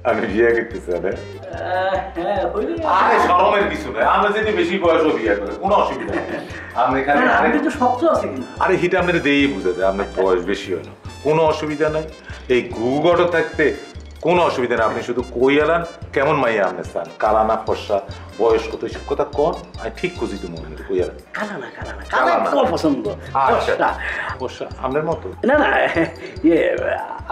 আমি বিয়ে করতেছি না হ্যাঁ হইলে আরে শরমের কিছু নাই আমরা যদি বেশি বয়সও বিয়ে করে কোনো অসুবিধা নেই আমরা এখানে আমি কিন্তু শক্ত আছে কিন্তু আরে হিটা আপনার দিয়েই বুঝে যায় আপনার বয়স বেশি হয় না কোনো অসুবিধা নাই এই ঘুঘট থাকতে কোনো অসুবিধা নেই আপনি শুধু কই এলান কেমন মাইয়া আপনার স্থান কালা না ফর্সা বয়স কত এইসব কথা কন আমি ঠিক খুঁজি তো মনে কই এলান কালা না কালা তোমার পছন্দ আচ্ছা ফর্সা আপনার মতো না ইয়ে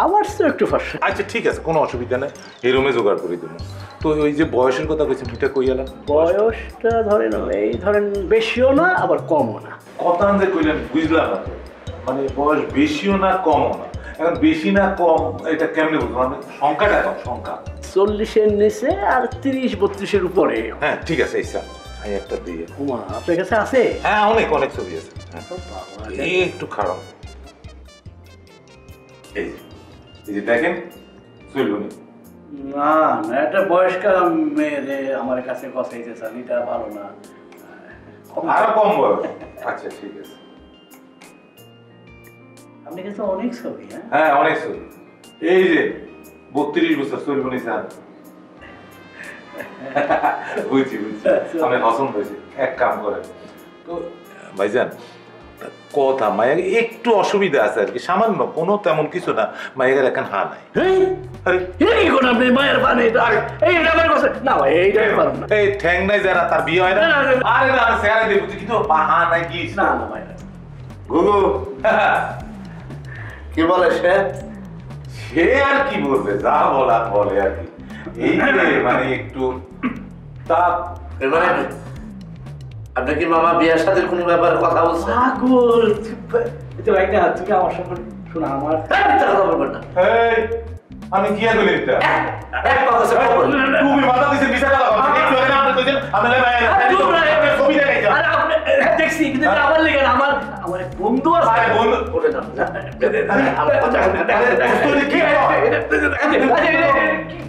আমার তো একটু ফর্সা আচ্ছা ঠিক আছে কোনো অসুবিধা নেই এই রুমে জোগাড় করে দেবো তো ওই যে বয়সের কথা কইছেন এটা কই এলান বয়সটা ধরেন এই ধরেন বেশিও না আবার কমও না কথা যে কইলেন বুঝলাম না তো মানে বয়স বেশিও না কমও না এখন বেশি না কম এটা কেমনে বুঝবো মানে সংখ্যাটা কম সংখ্যা 40-এর নিচে আর 30-32-এর উপরে হ্যাঁ ঠিক আছে এই স্যার আমি একটা দিয়ে উমা আপনার কাছে আছে হ্যাঁ অনেক ছবি আছে এই একটু খারাপ এই যে দেখেন চলুন না একটা বয়স্কার মেয়ে আমার কাছে কথা চান এটা ভালো না আরো কম বয়স আচ্ছা ঠিক আছে আপনি কাছে অনেক ছবি হ্যাঁ অনেক ছবি এই যে 32 বছর চলবনি স্যার বুঝছি আমি পছন্দ হয়েছে এক কাম করেন তো ভাইজান কথা মায়ের একটু অসুবিধা আছে আর কি সামান্য কোনো তেমন কিছু না মায়ের এখন হা নাই আরে এই কোন আপনি মায়ের পানি এই আমার কাছে না ভাই এইটা পারব না এই ঠ্যাং নাই যারা তার বিয়ে হয় না আরে না স্যারে দেব তুই কিন্তু বাহা নাই কি না ভাই গুগু কি বলে সে আর কি বলবে যা বলা বলে আর কি এই মানে একটু তা মানে আপনি কি মামা বিয়ের সাথে কোনো ব্যাপারে কথা বলছেন পাগল এটা ভাই না তুমি আমার সঙ্গে শোনা আমার কথা বলবেন না এই আমি কি আর বলি এটা এক কথা সে বল তুমি মাথা দিতে বিচার করা একটু আগে আপনি কইছেন আমি ছবি দেখাইছি আরে আপনি দেখছি কিন্তু আমার লেগে আমার বন্ধু আছে আরে বন্ধু ওরে না আমার কথা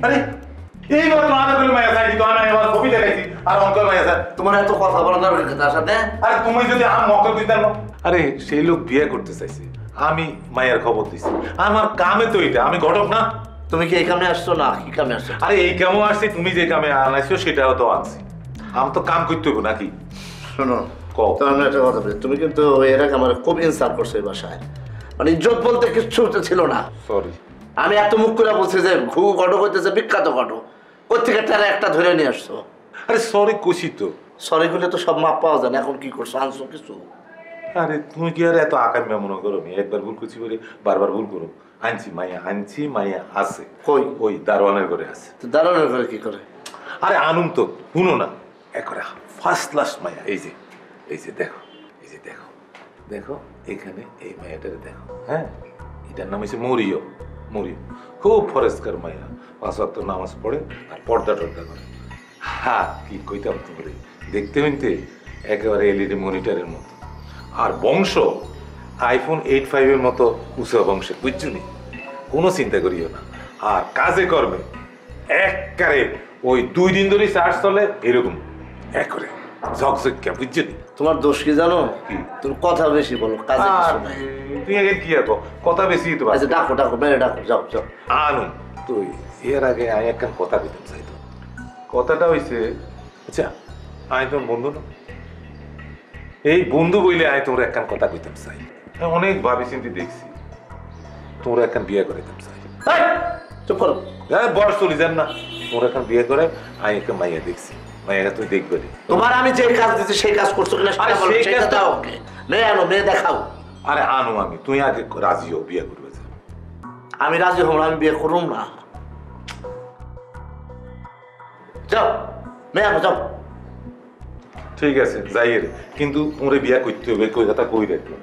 আরে এই কথা না বলে মায়া সাইজি তো আমি আমার ছবি দেখাইছি আর অঙ্কল মায়া স্যার তোমার এত কথা বলা দরকার কি তার সাথে আরে তুমি যদি আম মক্কল কইতাম আরে সেই লোক বিয়ে করতে চাইছে আমি মায়ের খবর দিছি আমার কামে তো এটা আমি ঘটক না তুমি কি এই কামে আসছো না কি কামে আসছো আরে এই কামও আসছি তুমি যে কামে আনাইছো সেটাও তো আনছি আমি তো কাম করতে হইব নাকি শোনো কও তো আমি একটা কথা বলি তুমি কিন্তু এর আগে আমার খুব ইনসাল্ট করছো এই বাসায় মানে ইজ্জত বলতে কিছু ছিল না সরি আমি এত মুখ করে বলছি যে ঘু ঘটক হইতেছে বিখ্যাত ঘটক কোথেকে তারা একটা ধরে নিয়ে আসছো আরে সরি কইছি তো সরি করলে তো সব মাপ পাওয়া যায় না এখন কি করছো আনছো কিছু আরে তুমি কি আর এত আকাঙ্ক্ষা মনে করো নি একবার ভুল করছি বলে বারবার ভুল করো আনছি মাইয়া আছে কই ওই দারোয়ানের ঘরে আছে তো দাঁড়ানোর করে কি করে আরে আনুম তো শুনো না একবারে ফার্স্ট ক্লাস মাইয়া এই যে দেখো দেখো এখানে এই মায়াটারে দেখো হ্যাঁ এটার নাম হচ্ছে মরিয় খুব ফরেস্টকার মাইয়া 5 ওয়াক্ত নামাজ পড়ে আর পর্দা টর্দা করে হ্যাঁ কি কইতাম তোমার দেখতে হইতে একেবারে এলইডি মনিটরের মতো আর বংশ আইফোন 85 এর মতো উঁচা বংশের বুঝছো নি কোনো চিন্তা করিও না আর কাজে করবে একবারে ওই 2 দিন ধরে চার্জ চলে এরকম একবারে ঝকঝকে বুঝছো নি তোমার দোষ কি জানো কি তুমি কথা বেশি বলো কাজে কিছু নাই তুই আগে কি আছো কথা বেশি তো আচ্ছা ডাকো মেরে ডাকো যাও আনু তুই এর আগে আমি একটা কথা কইতাম চাইতো কথাটা হইছে আচ্ছা আমি তোমার বন্ধু না এই বন্ধু বইলে আমি তোমার একখান কথা কইতাম চাই অনেক ভাবি চিন্তি দেখছি তোমরা একখান বিয়ে করাইতাম চাই চুপ করো বয়স চলে যান না তোমরা একখান বিয়ে করে আমি একটা মাইয়া দেখছি মাইয়াটা তুই দেখবে তোমার আমি যে কাজ দিচ্ছি সেই কাজ করছো কিনা সেটা বলো সেটা দাও ওকে মেয়ে আনো মেয়ে দেখাও আরে আনো আমি তুই আগে রাজি হও বিয়ে করবে আমি রাজি হব আমি বিয়ে করুম না যাও মেয়ে আনো যাও ঠিক আছে যাই কিন্তু তোমরা বিয়া করতে হবে কই কথা কই রাখলাম